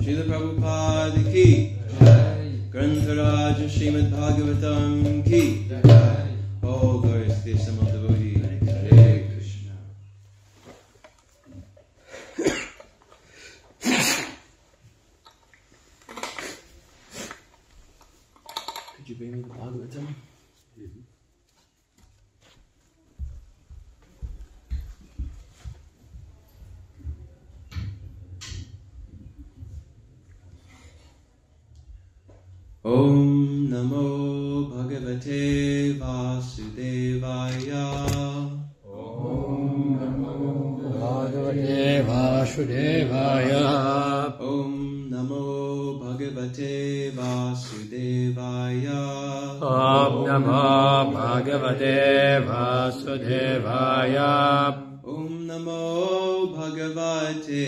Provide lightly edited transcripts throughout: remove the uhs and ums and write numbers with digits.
Srila Prabhupada ki Grantharaj Srimad Bhagavatam ki all glories to the assembled devotee. Hare Krishna. Could you bring me the Bhagavatam? Om Namo Bhagavate Vasudevaya. Om Namo Bhagavate Vasudevaya. Om Namo Bhagavate Vasudevaya. Om Namo Bhagavate Vasudevaya. Om Namo Bhagavate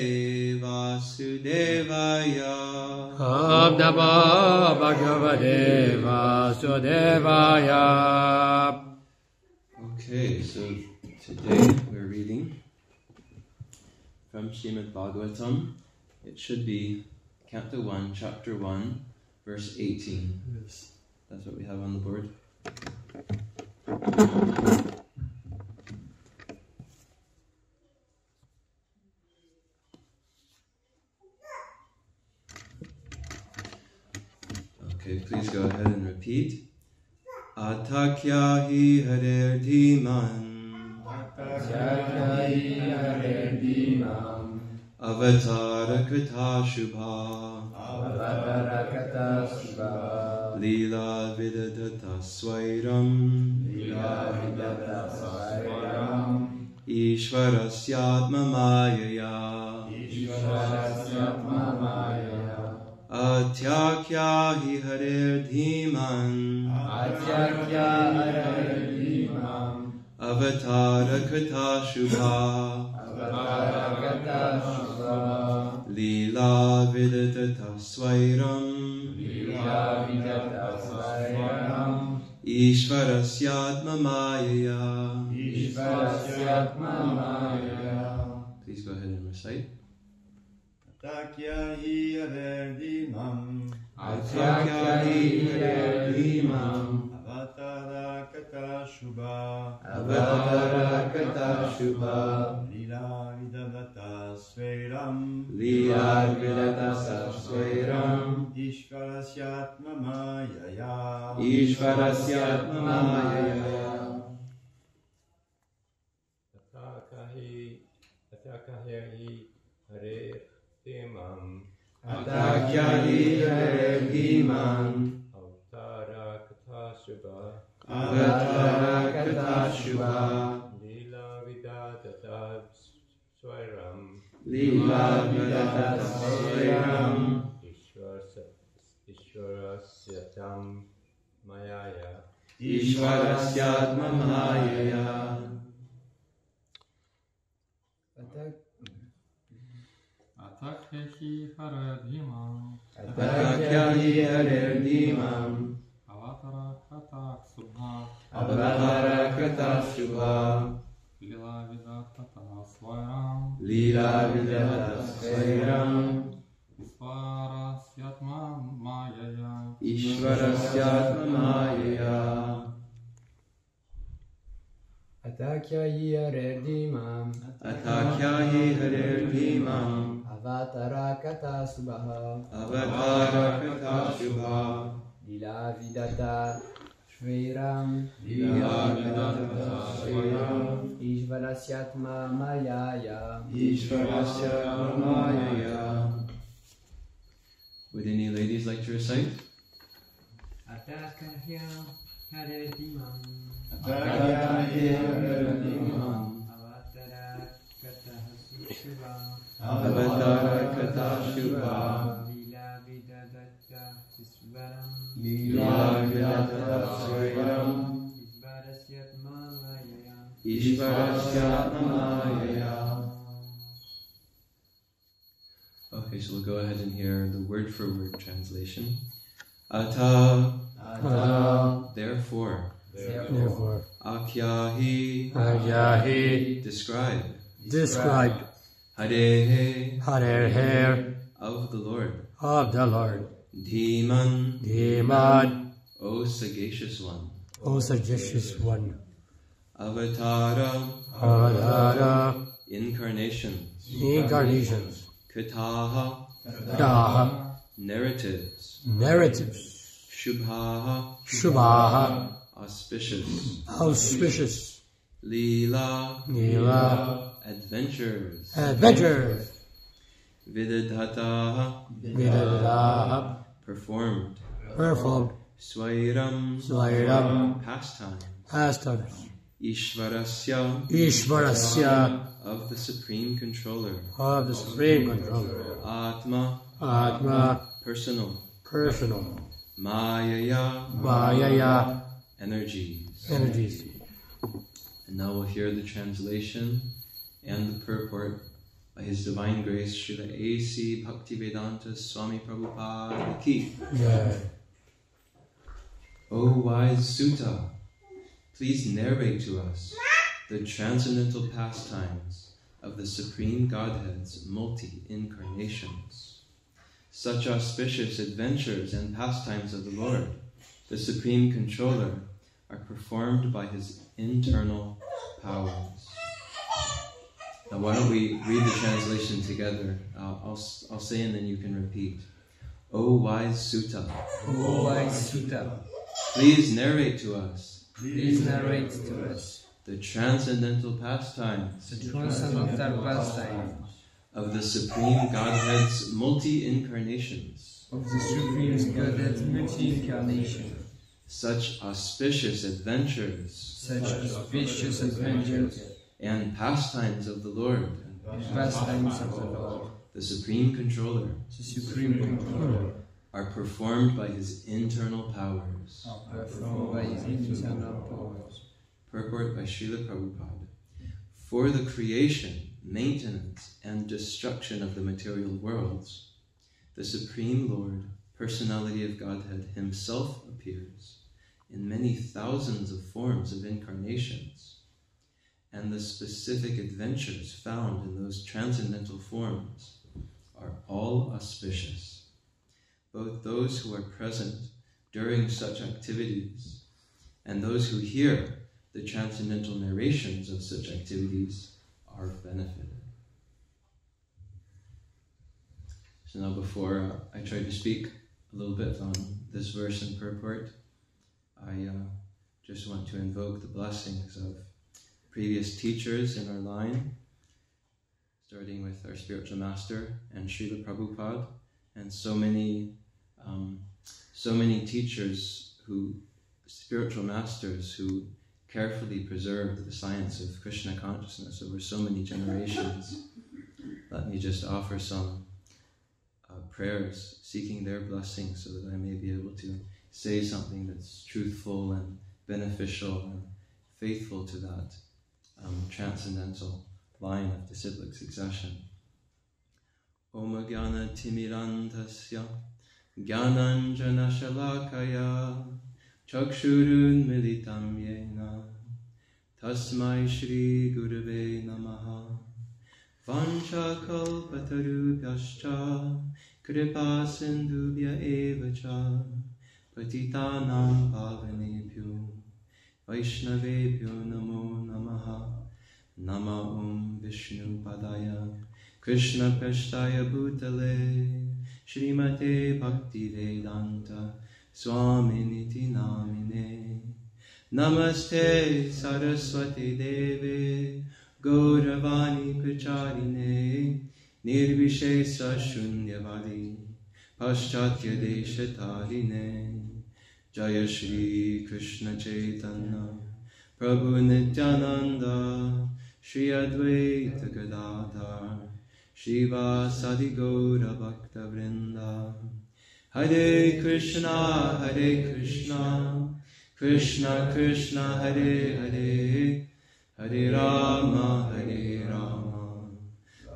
Vasudevaya. Om Namo Bhagavate Vasudevaya. Okay, so today we're reading from Srimad Bhagavatam. It should be Canto 1, Chapter 1, verse 18. Yes. That's what we have on the board. Okay, please go ahead and repeat. Atakya hi harer dhiman. Avatara katha shubha. Lila vidadata swairam. Ishvarasyatma mayaya. Atyakya hi harer dhiman. Avatara katha shubha. Lila vidadata swairam. Ishvarasyatma mayaya. Please go ahead and recite. Atakya hi harer dhimam. Atyakya hi harer dhimam. Avatara kata shubha. Avatara katha shubha. Lila vidavata svairam. Lila vidadata swairam. Ishvarasyatma mayaya. Ishvarasyatma mayaya. Atakya hi harer dhimam. Avatara katha shubha. Avatara katha shubha. Lila vidadata swairam. Lila vidadata swairam. Ishvarasyatam mayaya. Ishvarasyatma mayaya. Atakya hi harer dhimam. Atakya hi harer dhimam. Avatara katha shubha. Avatara katha shubha. Lila vidadata swairam. Lila vidadata swairam. Ishvarasyatma mayaya. Ishvarasyatma mayaya. Atakya hi harer dhimam. Atakya hi harer dhimam. Avatara kata subha. Avatara katha shubha. Lila vidata shvairam. Lila vidadata swairam. Ishvarasyatma mayaya. Ishvarasyatma mayaya. Would any ladies like to recite? Atakya harer dhimam. Atakya hi harer dhimam. Avatara kata subha. Avatara katha shubha. Lila vidata swairam. Lila vidadata swairam. Ishvarasyatma mayaya. Ishvarasyatma mayaya. Okay, so we'll go ahead and hear the word-for-word translation. Ata, therefore. Akyahi, Akyahi, describe. described. Harehe, Harer, of the Lord. of the Lord. Dhiman, Dhiman, O sagacious one. O sagacious one. Avatara, Avadara, incarnations. incarnations. Kataha, Daha, narratives. narratives. Shubhaha, Shubhaha, auspicious. auspicious. Leela, Nila, adventures. adventures. Vidadhataha, Vidadaha, performed. performed. Swairam, Swairam, pastimes. pastimes. Ishvarasya, Ishvarasya, of the Supreme Controller. of the Supreme Controller. Atma, Atma, personal. personal. Mayaya, Mayaya, energies. energies. And now we'll hear the translation and the purport by His Divine Grace, Srila A.C. Bhaktivedanta Swami Prabhupada Ki. Yeah. O wise Sutta, please narrate to us the transcendental pastimes of the Supreme Godhead's multi-incarnations. Such auspicious adventures and pastimes of the Lord, the Supreme Controller, are performed by His internal powers. Now why don't we read the translation together? I'll say and then you can repeat. O wise Sutta, O wise Sutta, please narrate to us please narrate to us the transcendental pastimes the transcendental pastime of the Supreme Godhead's multi-incarnations. of the Supreme Godhead's multi-incarnation, Such auspicious adventures such auspicious adventures and pastimes of the Lord, and pastimes of the Lord, the Supreme Controller, the Supreme Controller, are performed by His internal powers. performed by His internal powers. Purport by Srila Prabhupada. For the creation, maintenance, and destruction of the material worlds, the Supreme Lord, Personality of Godhead, Himself appears in many thousands of forms of incarnations, and the specific adventures found in those transcendental forms are all auspicious. Both those who are present during such activities and those who hear the transcendental narrations of such activities are benefited. So now before I try to speak a little bit on this verse and purport, I just want to invoke the blessings of previous teachers in our line, starting with our spiritual master and Srila Prabhupada, and so many teachers spiritual masters who carefully preserved the science of Krishna consciousness over so many generations. Let me just offer some prayers seeking their blessings so that I may be able to say something that's truthful and beneficial and faithful to that transcendental line of disciplic succession. Om Jnana Timirantasya Jnananjana Shalakaya Chakshurun Militam Yena Tasmai Shri Gurave Namaha Vancha Kalpatarubhyascha Kripa Sindhubhya Evacha Patitanam Pavanebhyo Vaishnavebhyo Namo Namaha Nama Om Vishnu Padaya Krishna Prashtaya Bhutale Srimate Bhakti Vedanta Swaminiti Namine Namaste Saraswati Deve Gauravani Pracharine Nirvishesa Shunyavadi Paschatya Deshatarine Jaya Shri Krishna Chaitanya Prabhu Nityananda Shri Advaita Gadadhar Shiva Sadi Gaura Bhakta Vrinda Hare Krishna Krishna Krishna Hare Hare Hare Rama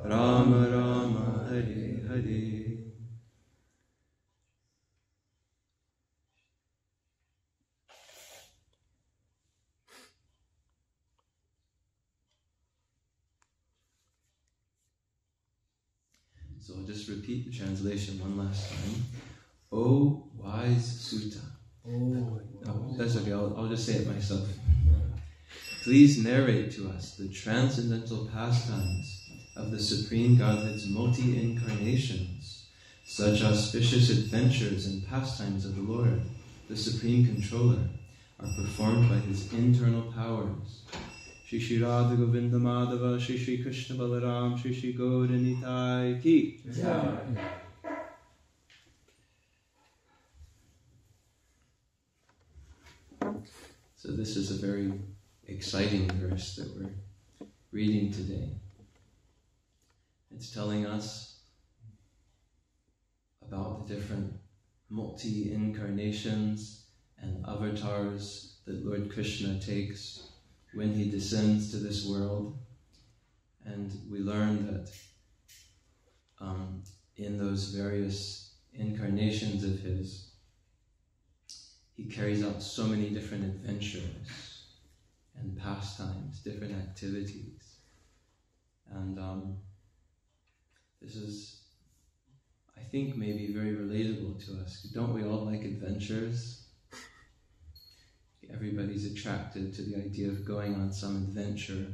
Rama Rama Hare Hare. So I'll just repeat the translation one last time. O wise Sutta. Oh, that's okay, I'll just say it myself. Please narrate to us the transcendental pastimes of the Supreme Godhead's multi-incarnations, such auspicious adventures and pastimes of the Lord, the Supreme Controller, are performed by His internal powers. Shri Shri Radha Govinda Madhava, Shri Shri Krishna Balaram, Shri Shri Gauranitai Ki. So this is a very exciting verse that we're reading today. It's telling us about the different multi-incarnations and avatars that Lord Krishna takes when He descends to this world. And we learn that in those various incarnations of His, He carries out so many different adventures and pastimes, different activities. And this is, I think, maybe very relatable to us. Don't we all like adventures? Everybody's attracted to the idea of going on some adventure.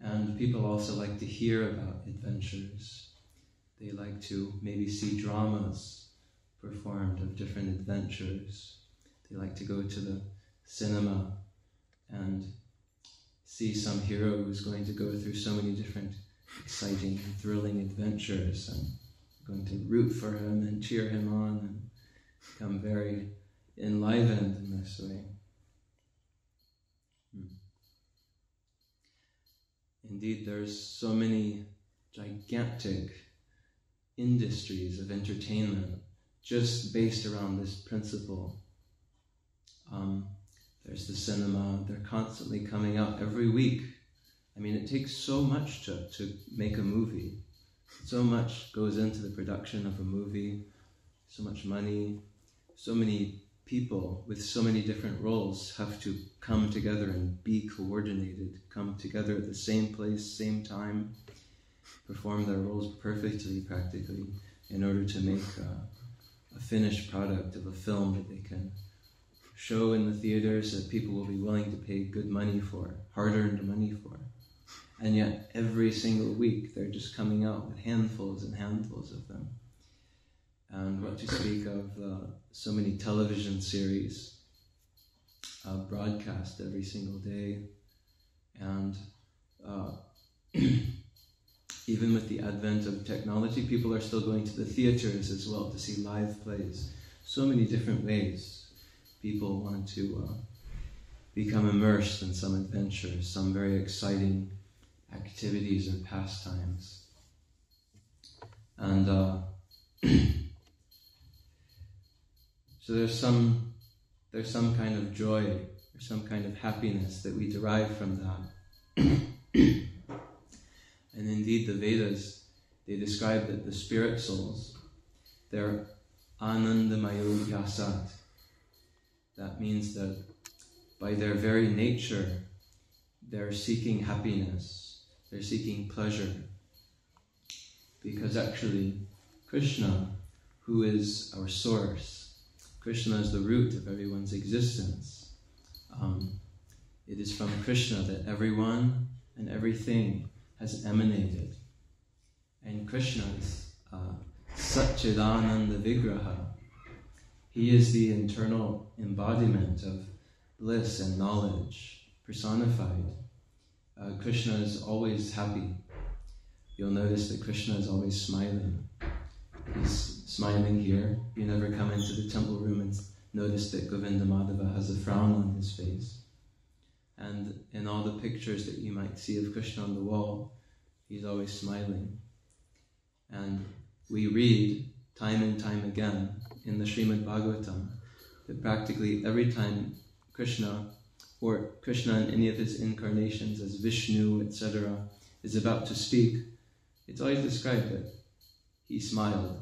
And people also like to hear about adventures. They like to maybe see dramas performed of different adventures. They like to go to the cinema and see some hero who's going to go through so many different exciting, thrilling adventures, and going to root for him and cheer him on and become very enlivened in this way. Indeed, there's so many gigantic industries of entertainment just based around this principle. There's the cinema, they're constantly coming out every week. I mean, it takes so much to make a movie. So much goes into the production of a movie, so much money, so many people with so many different roles have to come together and be coordinated, come together at the same place, same time, perform their roles perfectly, practically, in order to make a finished product of a film that they can show in the theaters that people will be willing to pay good money for, hard-earned money for. And yet, every single week, they're just coming out with handfuls and handfuls of them. And what to speak of so many television series broadcast every single day. And even with the advent of technology, people are still going to the theaters as well to see live plays. So many different ways people want to become immersed in some adventures, some very exciting activities or pastimes. And so there's some kind of joy or some kind of happiness that we derive from that. And indeed the Vedas, they describe that the spirit souls, they're anandamayo yasat. That means that by their very nature, they're seeking happiness, they're seeking pleasure. Because actually, Krishna, who is our source, Krishna is the root of everyone's existence. It is from Krishna that everyone and everything has emanated. And Krishna is Satchidananda Vigraha. He is the internal embodiment of bliss and knowledge, personified. Krishna is always happy. You'll notice that Krishna is always smiling. He's smiling here. You never come into the temple room and notice that Govinda Madhava has a frown on his face. And in all the pictures that you might see of Krishna on the wall, he's always smiling. And we read time and time again in the Srimad Bhagavatam that practically every time Krishna, or Krishna in any of his incarnations as Vishnu, etc., is about to speak, it's always described that he smiled.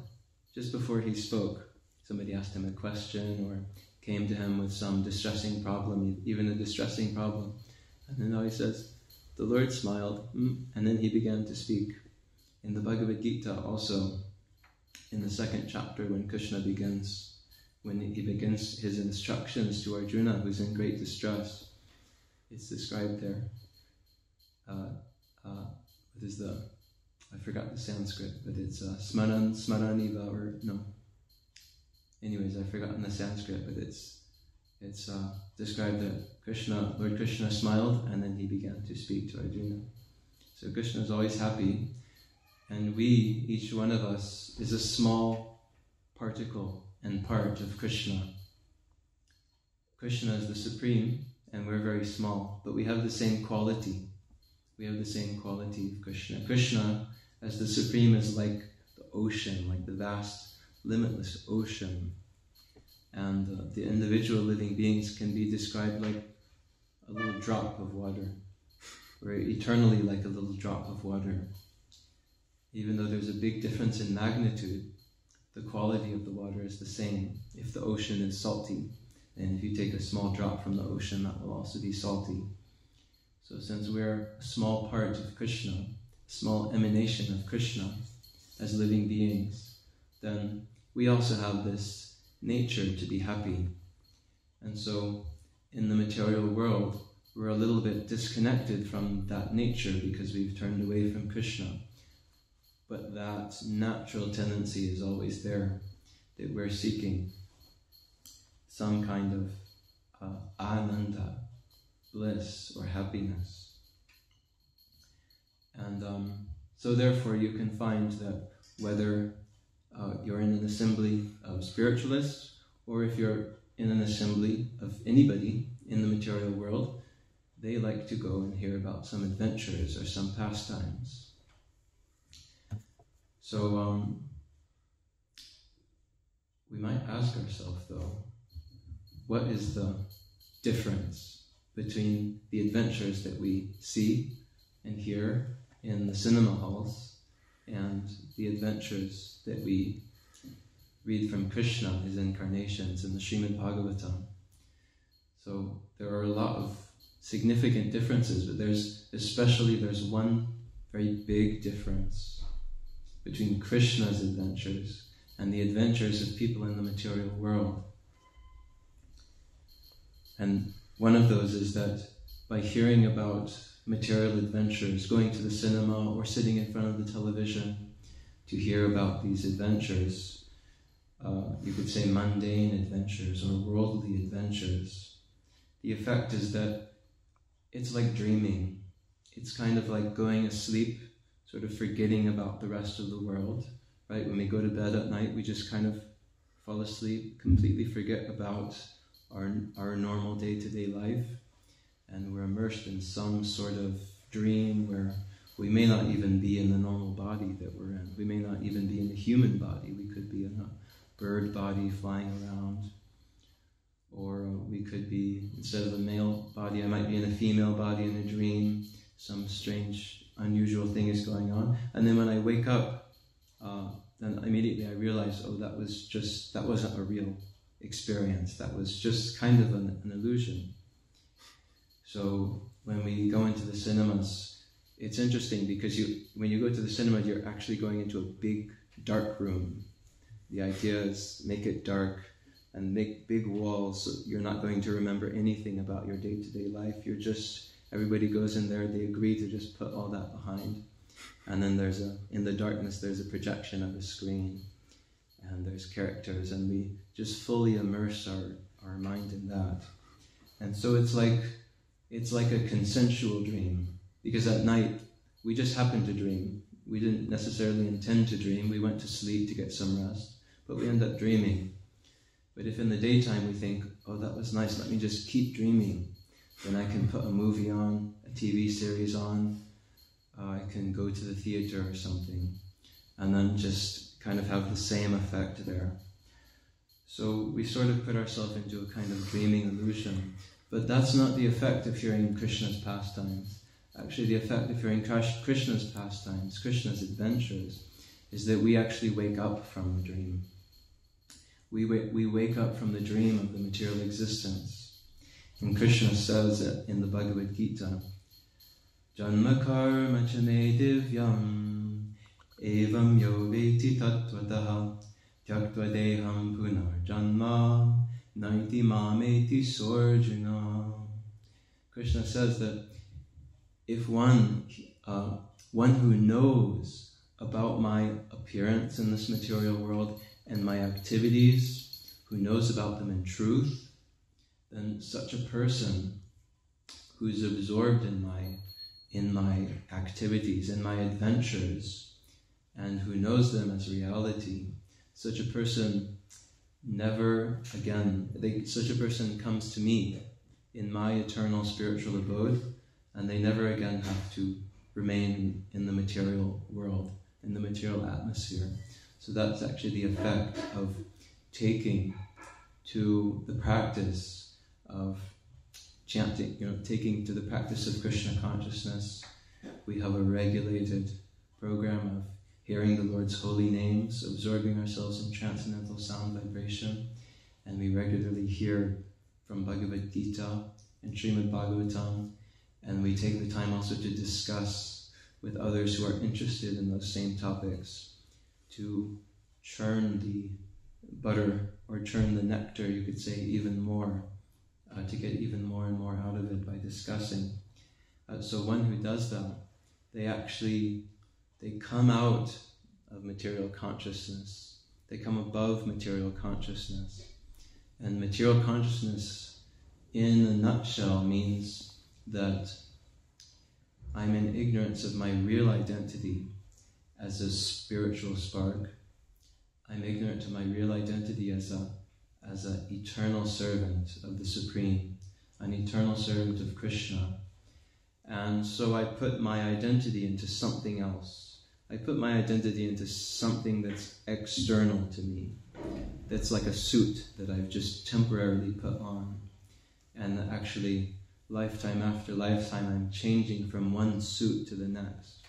Just before he spoke, somebody asked him a question or came to him with some distressing problem, even a distressing problem. And then now he says, the Lord smiled, and then he began to speak. In the Bhagavad Gita also, in the second chapter when Krishna begins, when he begins his instructions to Arjuna, who's in great distress. It's described there. What is I forgot the Sanskrit, but it's smaraniva, or no. Anyways, I've forgotten the Sanskrit, but it's described that Lord Krishna smiled and then he began to speak to Arjuna. So Krishna is always happy, and we, each one of us, is a small particle and part of Krishna. Krishna is the supreme, and we're very small, but we have the same quality. We have the same quality of Krishna. Krishna, as the supreme, is like the ocean, like the vast, limitless ocean. And the individual living beings can be described like a little drop of water. We're eternally like a little drop of water. Even though there's a big difference in magnitude, the quality of the water is the same. If the ocean is salty, and if you take a small drop from the ocean, that will also be salty. So since we're a small part of Krishna, a small emanation of Krishna as living beings, then we also have this nature to be happy. And so in the material world, we're a little bit disconnected from that nature because we've turned away from Krishna. But that natural tendency is always there, that we're seeking some kind of ananda, bliss or happiness. And so therefore you can find that whether you're in an assembly of spiritualists, or if you're in an assembly of anybody in the material world, they like to go and hear about some adventures or some pastimes. So we might ask ourselves though, what is the difference between the adventures that we see and hear in the cinema halls and the adventures that we read from Krishna, his incarnations in the Srimad Bhagavatam? So there are a lot of significant differences, but there's one very big difference between Krishna's adventures and the adventures of people in the material world. And one of those is that by hearing about material adventures, going to the cinema or sitting in front of the television to hear about these adventures, you could say mundane adventures or worldly adventures, the effect is that it's like dreaming. It's kind of like going asleep, sort of forgetting about the rest of the world, right? When we go to bed at night, we just kind of fall asleep, completely forget about our normal day-to-day life, and we're immersed in some sort of dream where we may not even be in the normal body that we're in. We may not even be in a human body. We could be in a bird body flying around, or we could be, instead of a male body, I might be in a female body in a dream. Some strange, unusual thing is going on. And then when I wake up, then immediately I realize, oh, that wasn't a real experience. That was just kind of an illusion. So when we go into the cinemas, it's interesting because when you go to the cinema, you're actually going into a big dark room. The idea is make it dark and make big walls so you're not going to remember anything about your day-to-day life. Everybody goes in there, they agree to just put all that behind. And then in the darkness, there's a projection of a screen, and there's characters, and we just fully immerse our mind in that. And so it's like a consensual dream, because at night, we just happen to dream. We didn't necessarily intend to dream. We went to sleep to get some rest, but we end up dreaming. But if in the daytime we think, oh, that was nice, let me just keep dreaming, then I can put a movie on, a TV series on, I can go to the theater or something, and then just kind of have the same effect there. So we sort of put ourselves into a kind of dreaming illusion, but that's not the effect of hearing Krishna's pastimes. Actually, the effect of hearing Krishna's pastimes, Krishna's adventures, is that we actually wake up from the dream. We wake up from the dream of the material existence. And Krishna says it in the Bhagavad Gita, Janma karma chame divyam evam yo veti tattvataha Tyaktva deham punar janma naiti mameti sorjuna. Krishna says that if one who knows about my appearance in this material world and my activities, who knows about them in truth, then such a person who's absorbed in my activities, in my adventures, and who knows them as reality, such a person never again, such a person comes to me in my eternal spiritual abode, and they never again have to remain in the material world, in the material atmosphere. So that's actually the effect of taking to the practice of chanting, taking to the practice of Krishna consciousness. We have a regulated program of hearing the Lord's holy names, absorbing ourselves in transcendental sound vibration, and we regularly hear from Bhagavad Gita and Srimad Bhagavatam, and we take the time also to discuss with others who are interested in those same topics, to churn the butter, or churn the nectar, you could say, even more, to get even more and more out of it by discussing. So one who does that, they come out of material consciousness. They come above material consciousness. And material consciousness, in a nutshell, means that I'm in ignorance of my real identity as a spiritual spark. I'm ignorant of my real identity as an eternal servant of the Supreme, an eternal servant of Krishna. And so I put my identity into something else. I put my identity into something that's external to me, that's like a suit that I've just temporarily put on. And that actually, lifetime after lifetime, I'm changing from one suit to the next.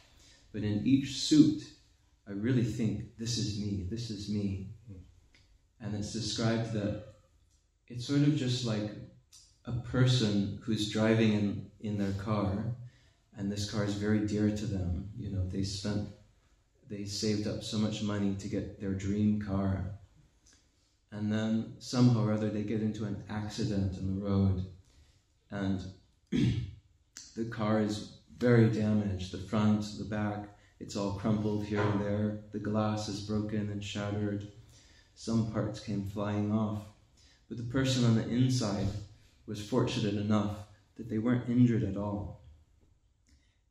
But in each suit, I really think, this is me, this is me. And it's described that it's sort of just like a person who's driving in their car, and this car is very dear to them. They saved up so much money to get their dream car. And then somehow or other they get into an accident on the road, and the car is very damaged, the front, the back, it's all crumpled here and there, the glass is broken and shattered, some parts came flying off. But the person on the inside was fortunate enough that they weren't injured at all.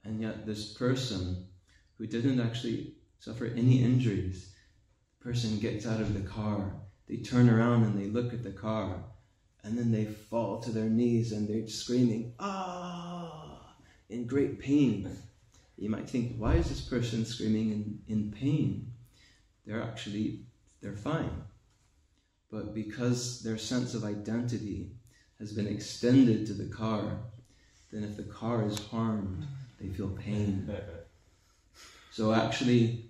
And yet this person who didn't actually suffer any injuries, the person gets out of the car, they turn around and they look at the car, and then they fall to their knees and they're screaming, "Ah!" in great pain. You might think, why is this person screaming in pain? They're fine. But because their sense of identity has been extended to the car, then if the car is harmed, they feel pain. So actually,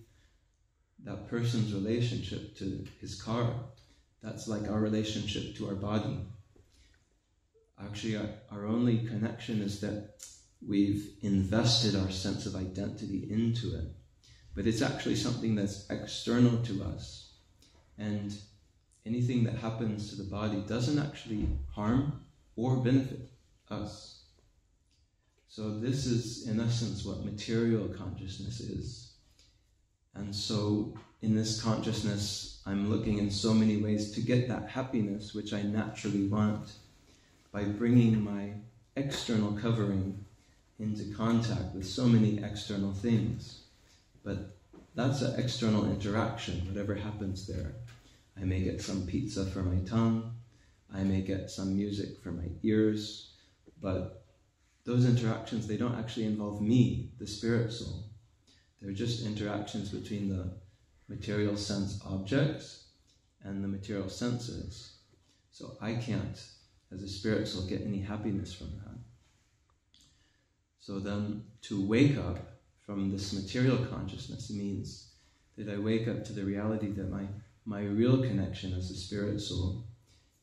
that person's relationship to his car, that's like our relationship to our body. Actually, our only connection is that we've invested our sense of identity into it. But it's actually something that's external to us. And anything that happens to the body doesn't actually harm or benefit us. So this is, in essence, what material consciousness is. And so in this consciousness, I'm looking in so many ways to get that happiness which I naturally want by bringing my external covering into contact with so many external things. But that's an external interaction, whatever happens there. I may get some pizza for my tongue, I may get some music for my ears, but those interactions, they don't actually involve me, the spirit soul. They're just interactions between the material sense objects and the material senses. So I can't, as a spirit soul, get any happiness from that. So then, to wake up from this material consciousness means that I wake up to the reality that my real connection as a spirit soul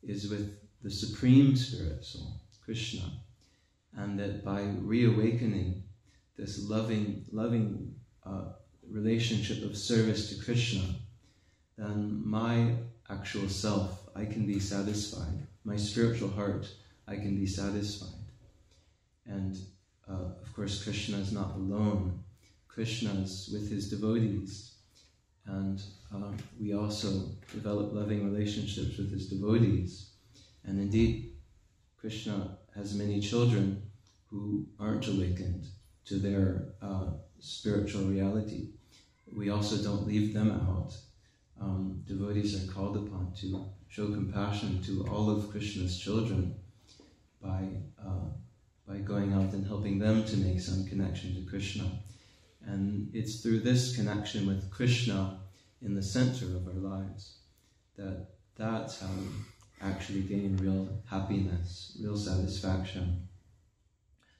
is with the Supreme Spirit Soul, Krishna, and that by reawakening this loving relationship of service to Krishna, then my actual self, I can be satisfied. My spiritual heart, I can be satisfied. And of course, Krishna is not alone. Krishna is with his devotees. And we also develop loving relationships with his devotees. And indeed, Krishna has many children who aren't awakened to their spiritual reality. We also don't leave them out. Devotees are called upon to show compassion to all of Krishna's children by going out and helping them to make some connection to Krishna. And it's through this connection with Krishna in the center of our lives that's how we actually gain real happiness, real satisfaction.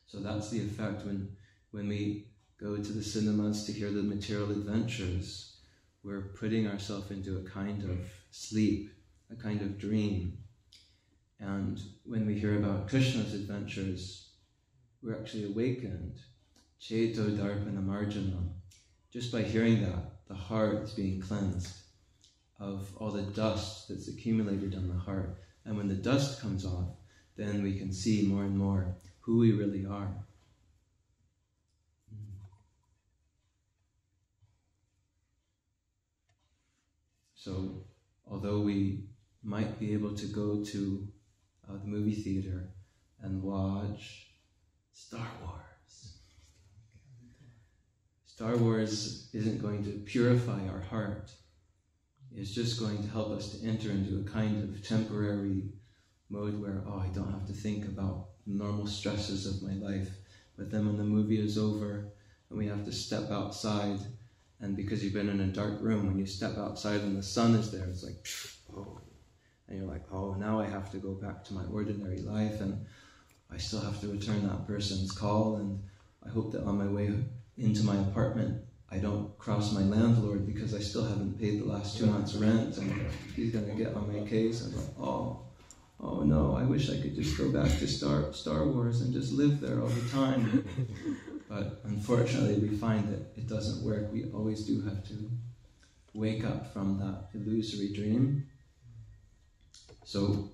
So that's the effect when we go to the cinemas to hear the material adventures. We're putting ourselves into a kind of sleep, a kind of dream. And when we hear about Krishna's adventures, we're actually awakened. Cheto Darpana Marjana. Just by hearing that, the heart is being cleansed of all the dust that's accumulated on the heart. And when the dust comes off, then we can see more and more who we really are. So, although we might be able to go to the movie theater and watch Star Wars, Star Wars isn't going to purify our heart. It's just going to help us to enter into a kind of temporary mode where, I don't have to think about normal stresses of my life. But then when the movie is over and we have to step outside, and because you've been in a dark room, when you step outside and the sun is there, it's like, and you're like, now I have to go back to my ordinary life, and I still have to return that person's call, and I hope that on my way into my apartment, I don't cross my landlord because I still haven't paid the last 2 months' rent, and he's going to get on my case. I'm like, oh no, I wish I could just go back to Star Wars and just live there all the time. But unfortunately, we find that it doesn't work. We always do have to wake up from that illusory dream. So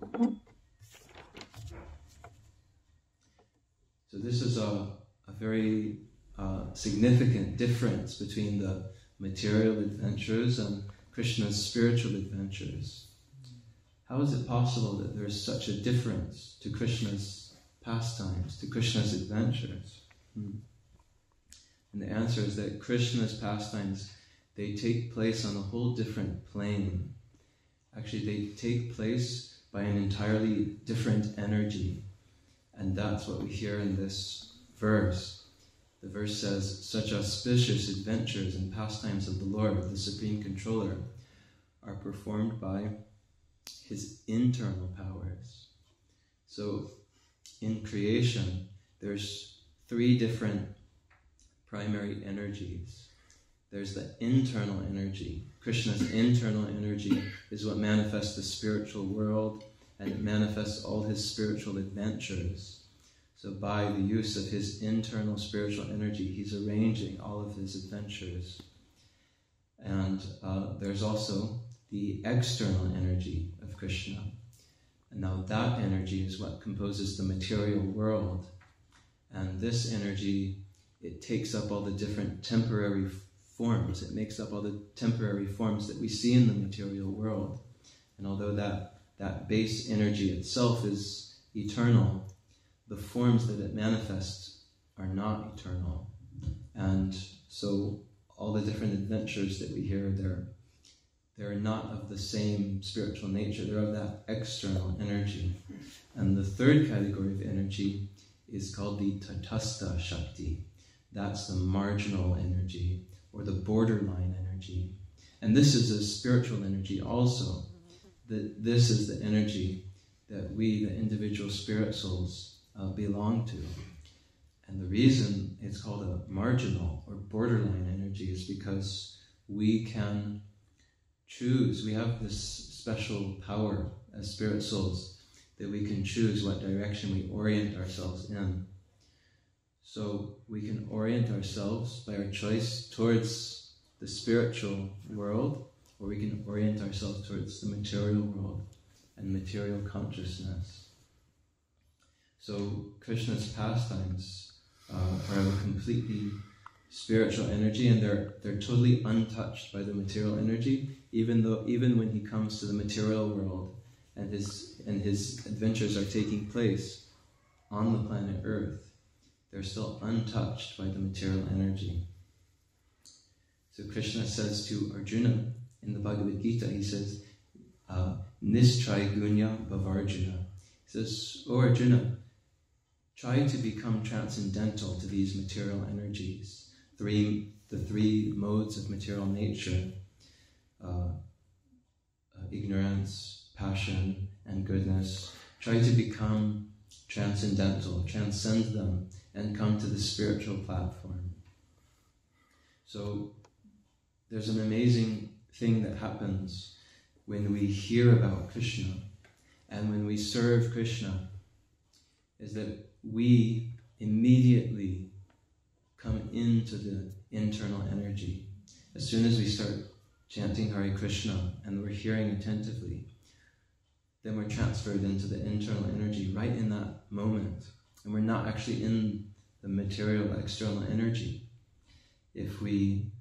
this is a very significant difference between the material adventures and Krishna's spiritual adventures. How is it possible that there is such a difference to Krishna's pastimes, to Krishna's adventures? And the answer is that Krishna's pastimes, they take place on a whole different plane. Actually, they take place by an entirely different energy. And that's what we hear in this verse. The verse says, such auspicious adventures and pastimes of the Lord, the Supreme Controller, are performed by his internal powers. So, in creation, there's 3 different primary energies. There's the internal energy. Krishna's internal energy is what manifests the spiritual world, and it manifests all his spiritual adventures. So by the use of his internal spiritual energy, he's arranging all of his adventures. And there's also the external energy of Krishna. And now that energy is what composes the material world. And this energy, it takes up all the different temporary forms. It makes up all the temporary forms that we see in the material world. And although that base energy itself is eternal, the forms that it manifests are not eternal. And so all the different adventures that we hear, they're not of the same spiritual nature. They're of that external energy. And the third category of energy is called the Tatastha Shakti. That's the marginal energy, or the borderline energy. And this is a spiritual energy also. This is the energy that we, the individual spirit souls, belong to. And the reason it's called a marginal or borderline energy is because we can choose. We have this special power as spirit souls that we can choose what direction we orient ourselves in. So we can orient ourselves by our choice towards the spiritual world, or we can orient ourselves towards the material world and material consciousness. So Krishna's pastimes are of a completely spiritual energy, and they're totally untouched by the material energy, even when he comes to the material world and his adventures are taking place on the planet Earth, they're still untouched by the material energy. So Krishna says to Arjuna in the Bhagavad Gita, he says, Nistray gunya bhavarjuna. He says, O Arjuna, try to become transcendental to these material energies, the three modes of material nature, ignorance, passion, and goodness. Try to become transcendental, transcend them, and come to the spiritual platform. So there's an amazing thing that happens when we hear about Krishna and when we serve Krishna, is that we immediately come into the internal energy. As soon as we start chanting Hare Krishna and we're hearing attentively, then we're transferred into the internal energy right in that moment. And we're not actually in the material external energy. If we,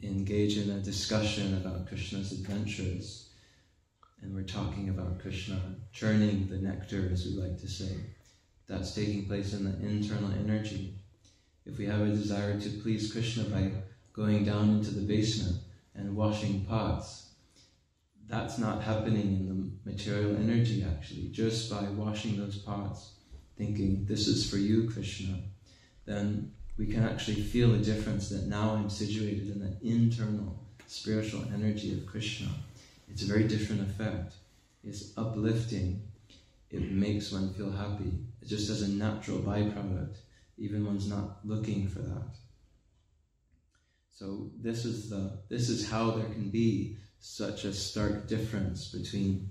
engage in a discussion about Krishna's adventures, and we're talking about Krishna churning the nectar, as we like to say, that's taking place in the internal energy. If we have a desire to please Krishna by going down into the basement and washing pots, that's not happening in the material energy actually. Just by washing those pots, thinking, this is for you, Krishna, then we can actually feel a difference that now I'm situated in the internal spiritual energy of Krishna. It's a very different effect. It's uplifting. It makes one feel happy. It just as a natural byproduct, even one's not looking for that. So this is how there can be such a stark difference between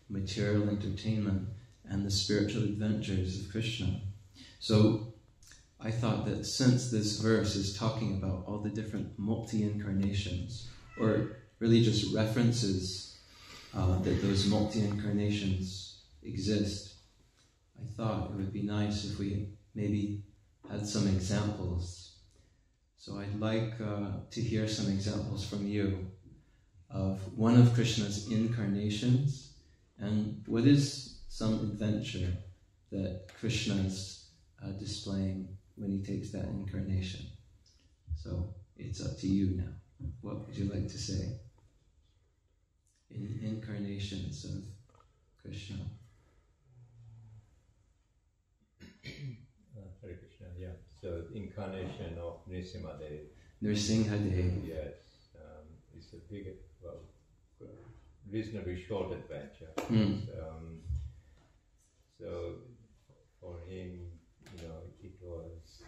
material entertainment and the spiritual adventures of Krishna. So I thought that since this verse is talking about all the different multi-incarnations, or really just references that those multi-incarnations exist, I thought it would be nice if we maybe had some examples. So I'd like to hear some examples from you of one of Krishna's incarnations, and what is some adventure that Krishna is displaying when he takes that incarnation. So it's up to you now. What would you like to say? In incarnations of Krishna. Hare Krishna, yeah. So incarnation of Nrsimhadev. Nrsimhadev. Yes, it's a big, reasonably short adventure. So for him, it was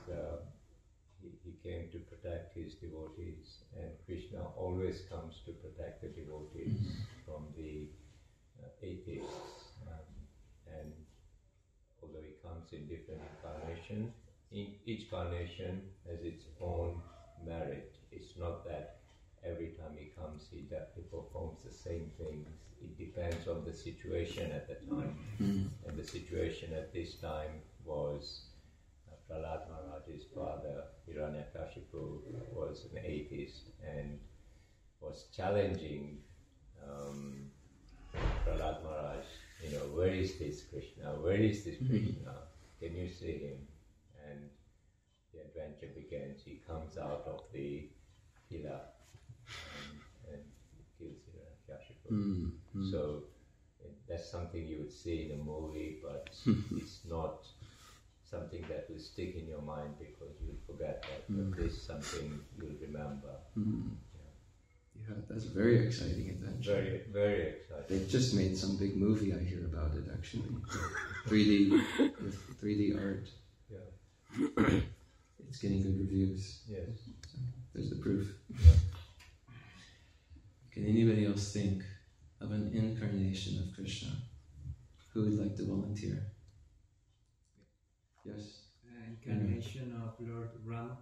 he came to protect his devotees, and Krishna always comes to protect the devotees from the atheists. And although he comes in different incarnations, each carnation has its own merit. It's not that every time he comes he performs the same things. It depends on the situation at the time. And the situation at this time was Prahlad Maharaj's father, Hiranyakashipu, was an atheist and was challenging Prahlad Maharaj, where is this Krishna? Where is this Krishna? Can you see him? And the adventure begins. He comes out of the pillar and kills Hiranyakashipu. So that's something you would see in a movie, but it's not something that will stick in your mind because you'll forget that. But this is something you'll remember. Yeah, that's a very exciting adventure. Very, very exciting. They've just made some big movie, I hear about it actually. 3D art. Yeah. It's getting good reviews. Yes. So there's the proof. Yeah. Can anybody else think of an incarnation of Krishna? Who would like to volunteer? Yes? Incarnation of Lord Rama.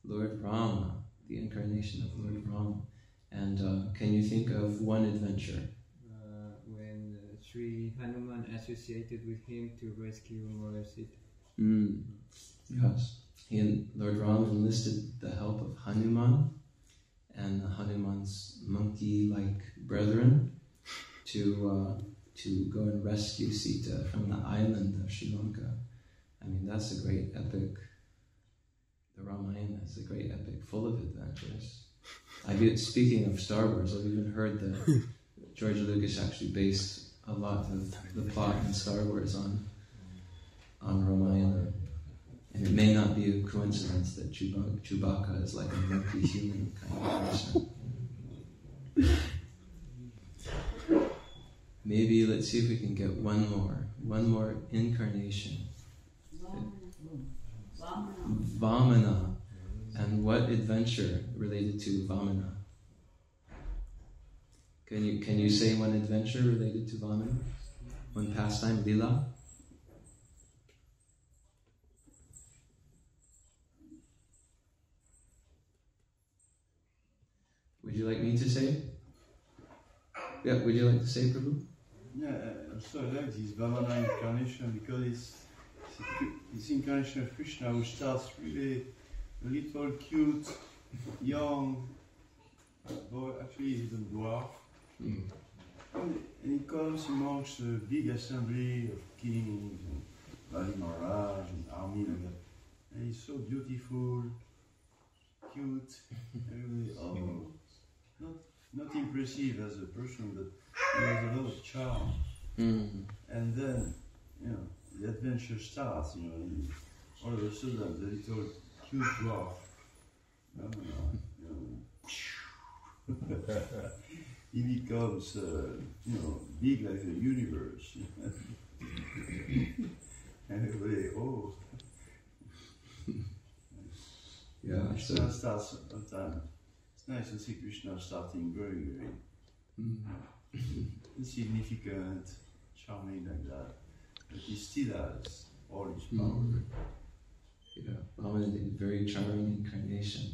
Lord Rama, the incarnation of Lord Rama. And can you think of one adventure? When Sri Hanuman associated with him to rescue Mother Sita. Yes. Lord Ram enlisted the help of Hanuman and Hanuman's monkey-like brethren to go and rescue Sita from the island of Sri Lanka. I mean, that's a great epic. The Ramayana is a great epic full of adventures. Speaking of Star Wars, I've even heard that George Lucas actually based a lot of the plot in Star Wars on Ramayana. And it may not be a coincidence that Chewbacca is like a monkey human kind of person. Maybe let's see if we can get one more incarnation. Vamana. And what adventure related to Vamana? Can you say one adventure related to Vamana? One pastime, Lila? Would you like me to say? Yeah, would you like to say, Prabhu? Yeah, also I like this Vamana incarnation because it's incarnation of Krishna who starts really a little cute, young boy, actually he's even dwarf. And he comes amongst a big assembly of kings and Bali Maharaj and army like that. And he's so beautiful, cute, and really, not impressive as a person, but he has a lot of charm. And then, the adventure starts, and all of a sudden the little cute dwarf, he becomes, big like the universe. And everybody, oh. Yeah, Krishna starts sometimes. It's nice to see Krishna starting very, very insignificant, charming like that. But he still has all his power. Yeah, Vamana, very charming incarnation.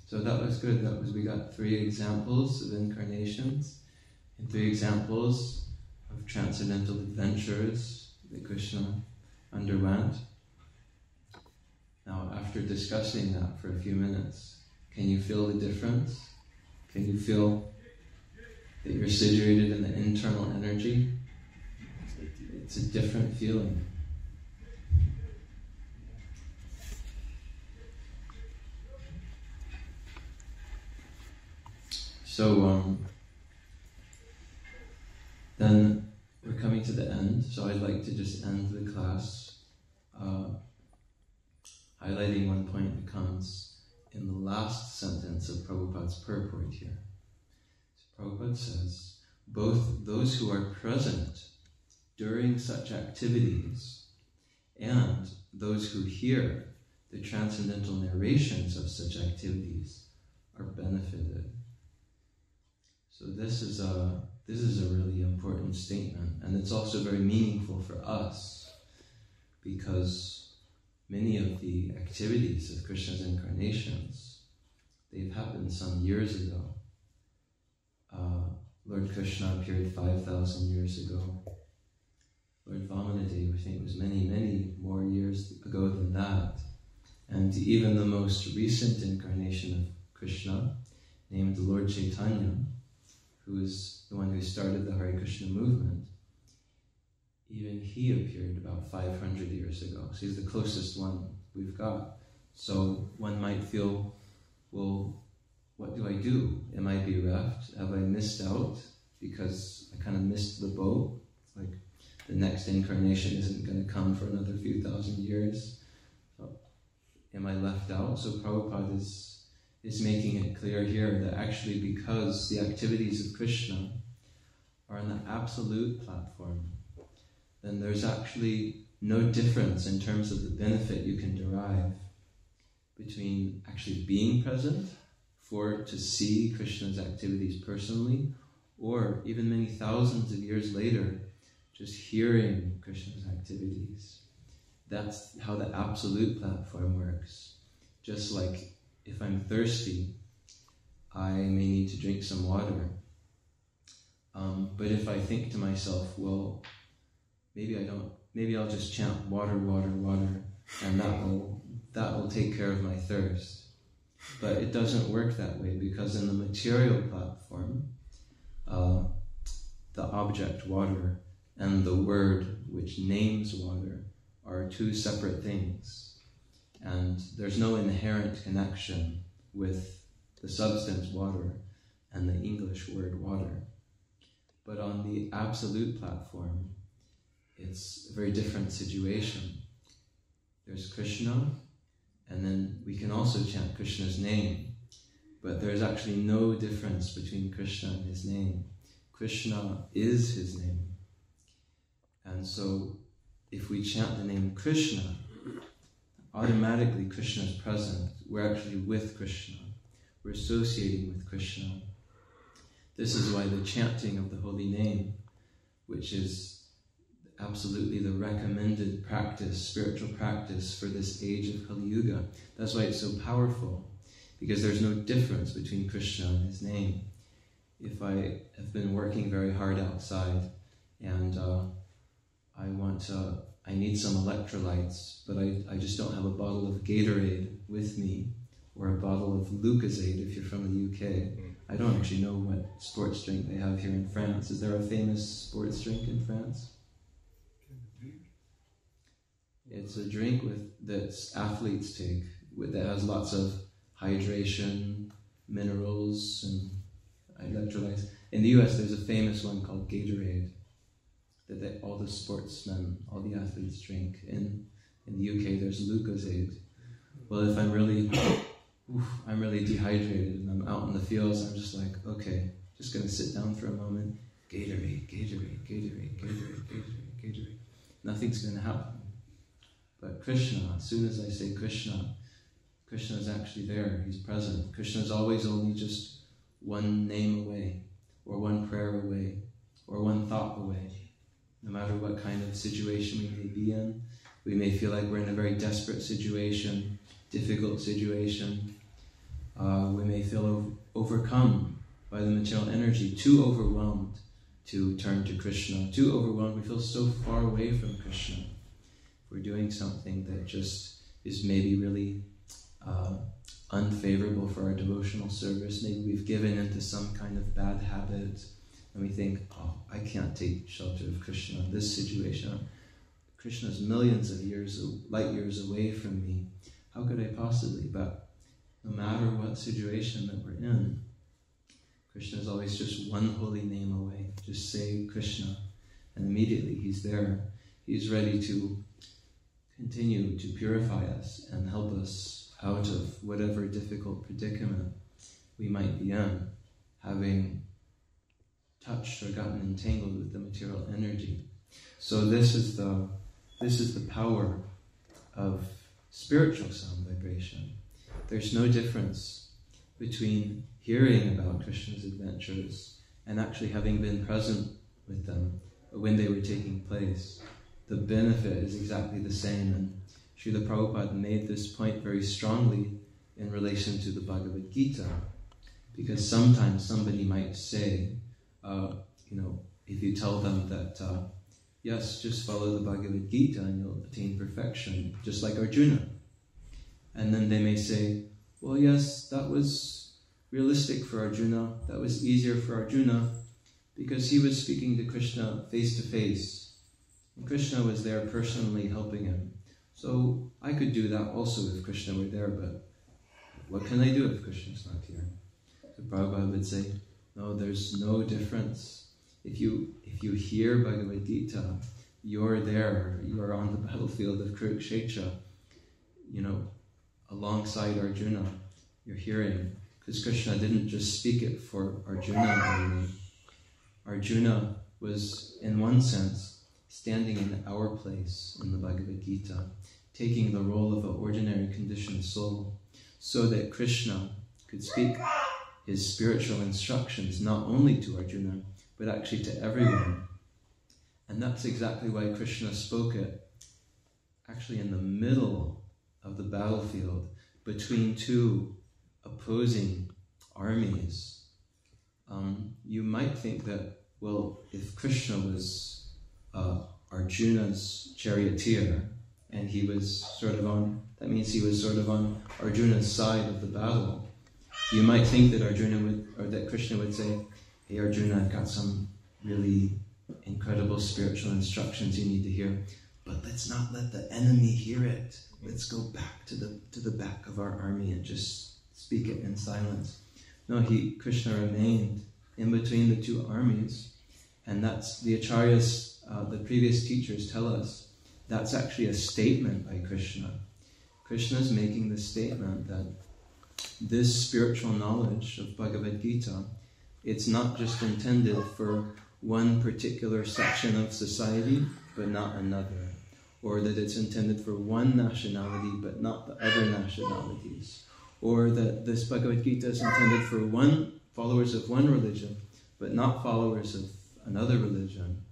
So that was good. We got 3 examples of incarnations and 3 examples of transcendental adventures that Krishna underwent. Now, after discussing that for a few minutes, can you feel the difference? Can you feel that you're situated in the internal energy? It's a different feeling. So, then we're coming to the end, so I'd like to just end the class highlighting one point that comes in the last sentence of Prabhupada's purport here. So Prabhupada says, both those who are present during such activities and those who hear the transcendental narrations of such activities are benefited. So this is a really important statement, and it's also very meaningful for us because many of the activities of Krishna's incarnations, they've happened some years ago. Lord Krishna appeared 5,000 years ago. Lord Vamanadev, I think, was many, many more years ago than that. And even the most recent incarnation of Krishna, named Lord Chaitanya, who is the one who started the Hare Krishna movement, even he appeared about 500 years ago. So he's the closest one we've got. So one might feel, well, what do I do? Am I bereft? Have I missed out because I kind of missed the boat? Like the next incarnation isn't going to come for another few thousand years. So am I left out? So Prabhupada is making it clear here that actually because the activities of Krishna are on the absolute platform, then there's actually no difference in terms of the benefit you can derive between actually being present to see Krishna's activities personally, or even many thousands of years later, just hearing Krishna's activities. That's how the absolute platform works. Just like if I'm thirsty, I may need to drink some water. But if I think to myself, well, maybe I'll just chant water, water, water, and that will take care of my thirst. But it doesn't work that way, because in the material platform, the object water and the word which names water are two separate things. And there's no inherent connection with the substance water and the English word water. But on the absolute platform, it's a very different situation. There's Krishna, and then we can also chant Krishna's name, but there's actually no difference between Krishna and his name. Krishna is his name. And so if we chant the name Krishna, automatically Krishna is present. We're actually with Krishna. We're associating with Krishna. This is why the chanting of the holy name, which is absolutely the recommended practice, spiritual practice for this age of Kali Yuga, that's why it's so powerful, because there's no difference between Krishna and his name. If I have been working very hard outside and I need some electrolytes, but I just don't have a bottle of Gatorade with me, or a bottle of Lucozade if you're from the UK. I don't actually know what sports drink they have here in France. Is there a famous sports drink in France? It's a drink that athletes take, that has lots of hydration, minerals, and electrolytes. In the US, there's a famous one called Gatorade that all the sportsmen, all the athletes drink. In the UK, there's Lucozade. Well, if I'm really dehydrated and I'm out in the fields, I'm just like, okay, just going to sit down for a moment. Gatorade, Gatorade, Gatorade, Gatorade, Gatorade, Gatorade. Nothing's going to happen. But Krishna, as soon as I say Krishna, Krishna is actually there. He's present. Krishna is always only just one name away, or one prayer away, or one thought away. No matter what kind of situation we may be in, we may feel like we're in a very desperate situation, difficult situation. We may feel overcome by the material energy, too overwhelmed to turn to Krishna, too overwhelmed. We feel so far away from Krishna. If we're doing something that just is maybe really unfavorable for our devotional service, maybe we've given into some kind of bad habit, and we think, oh, I can't take shelter of Krishna in this situation. Krishna is millions of light years away from me. How could I possibly? But no matter what situation that we're in, Krishna is always just one holy name away. Just say Krishna, and immediately he's there. He's ready to continue to purify us and help us out of whatever difficult predicament we might be in, having touched or gotten entangled with the material energy. So this is the power of spiritual sound vibration. There's no difference between hearing about Krishna's adventures and actually having been present with them when they were taking place. The benefit is exactly the same, and Srila Prabhupada made this point very strongly in relation to the Bhagavad Gita, because sometimes somebody might say, if you tell them that, yes, just follow the Bhagavad Gita and you'll attain perfection, just like Arjuna. And then they may say, well, yes, that was realistic for Arjuna, that was easier for Arjuna, because he was speaking to Krishna face to face. And Krishna was there personally helping him. So I could do that also if Krishna were there, but what can I do if Krishna's not here? So Prabhupada would say, no, there's no difference. If you hear Bhagavad Gita, you're there, you're on the battlefield of Kurukshetra, alongside Arjuna, you're hearing, because Krishna didn't just speak it for Arjuna only. Arjuna was, in one sense, standing in our place in the Bhagavad Gita, taking the role of an ordinary conditioned soul, so that Krishna could speak his spiritual instructions not only to Arjuna, but actually to everyone. And that's exactly why Krishna spoke it actually in the middle of the battlefield between two opposing armies, you might think that, well, if Krishna was Arjuna's charioteer, and he was sort of on, that means he was sort of on Arjuna's side of the battle. You might think that that Krishna would say, hey Arjuna, I've got some really incredible spiritual instructions you need to hear, but let's not let the enemy hear it. Let's go back to the back of our army and just speak it in silence. No, Krishna remained in between the two armies, and that's the acharyas, the previous teachers tell us, that's actually a statement by Krishna. Krishna's making the statement that this spiritual knowledge of Bhagavad Gita, it's not just intended for one particular section of society, but not another. Or that it's intended for one nationality, but not the other nationalities. Or that this Bhagavad Gita is intended for followers of one religion, but not followers of another religion.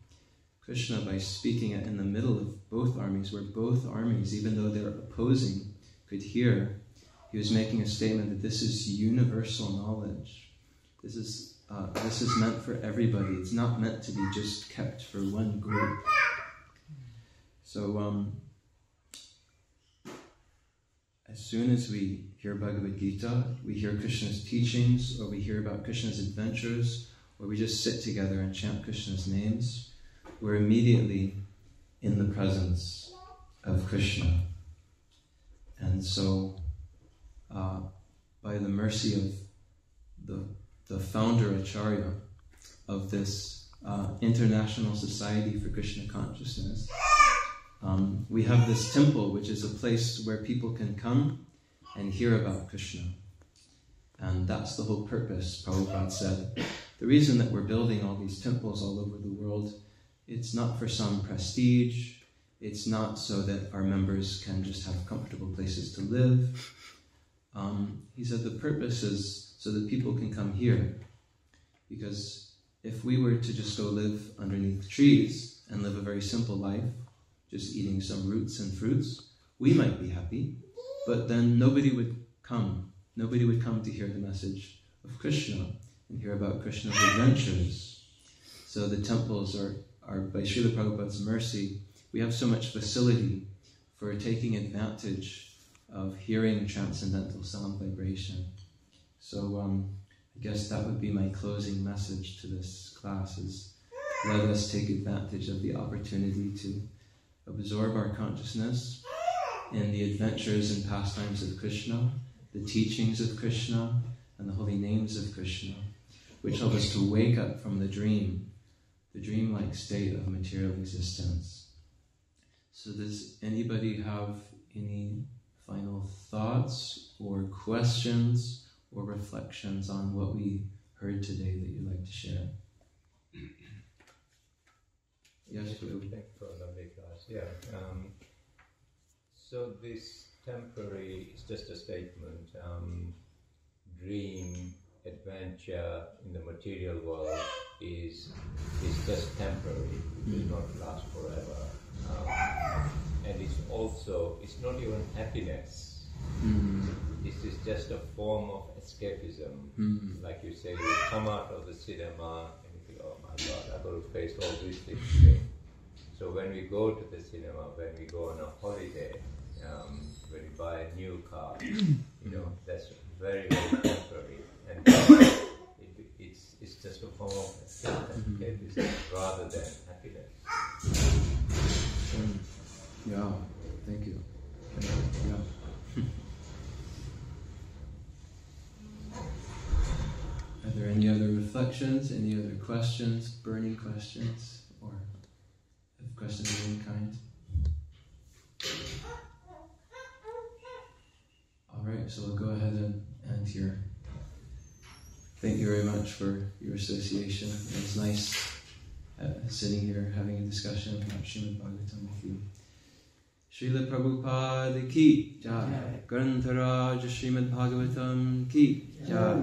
Krishna, by speaking it in the middle of both armies, where both armies, even though they're opposing, could hear, he was making a statement that this is universal knowledge. This is meant for everybody. It's not meant to be just kept for one group. So, as soon as we hear Bhagavad Gita, we hear Krishna's teachings, or we hear about Krishna's adventures, or we just sit together and chant Krishna's names, we're immediately in the presence of Krishna. And so, by the mercy of the founder Acharya of this International Society for Krishna Consciousness, we have this temple, which is a place where people can come and hear about Krishna. And that's the whole purpose, Prabhupada said. The reason that we're building all these temples all over the world, it's not for some prestige, it's not so that our members can just have comfortable places to live. He said the purpose is so that people can come here. Because if we were to just go live underneath trees and live a very simple life, just eating some roots and fruits, we might be happy, but then nobody would come. Nobody would come to hear the message of Krishna and hear about Krishna's adventures. So the temples are by Srila Prabhupada's mercy, we have so much facility for taking advantage of hearing transcendental sound vibration. So I guess that would be my closing message to this class, is let us take advantage of the opportunity to absorb our consciousness in the adventures and pastimes of Krishna, the teachings of Krishna, and the holy names of Krishna, which help us to wake up from the dreamlike state of material existence. So does anybody have any final thoughts or questions or reflections on what we heard today that you'd like to share? Yes, Guru. Thank you for a lovely class. Yeah. So this temporary is just a statement. Dream, adventure in the material world is just temporary. It will not last forever. And it's not even happiness. This is just a form of escapism. Like you say, you come out of the cinema and you think, oh my God, I've got to face all these things today. So when we go to the cinema, when we go on a holiday, when we buy a new car, that's very, very temporary. And it's just a form of escapism rather than happiness. Yeah, thank you. Yeah. Are there any other reflections, any other questions, burning questions, or questions of any kind? Alright, so we'll go ahead and end here. Thank you very much for your association. It was nice sitting here having a discussion about Srimad Bhagavatam with you. Srila Prabhupada ki jai. Grantharaj Srimad Bhagavatam ki jai.